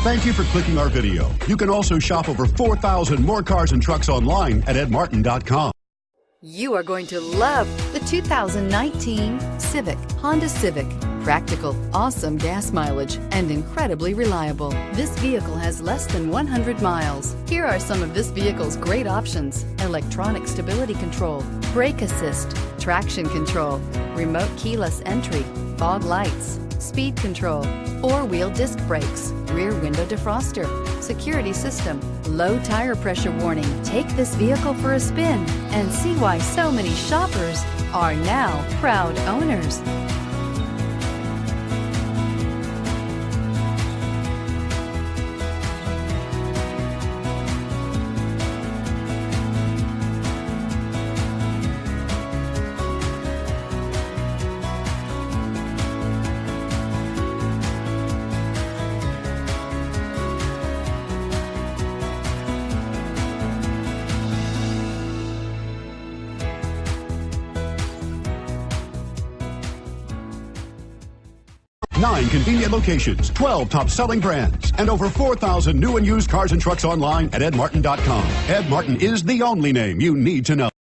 Thank you for clicking our video. You can also shop over 4,000 more cars and trucks online at edmartin.com. You are going to love the 2019 Honda Civic. Practical, awesome gas mileage, and incredibly reliable. This vehicle has less than 100 miles. Here are some of this vehicle's great options: electronic stability control, brake assist, traction control, remote keyless entry, fog lights, speed control, four-wheel disc brakes, rear window defroster, security system, low tire pressure warning. Take this vehicle for a spin and see why so many shoppers are now proud owners. Nine convenient locations, 12 top-selling brands, and over 4,000 new and used cars and trucks online at edmartin.com. Ed Martin is the only name you need to know.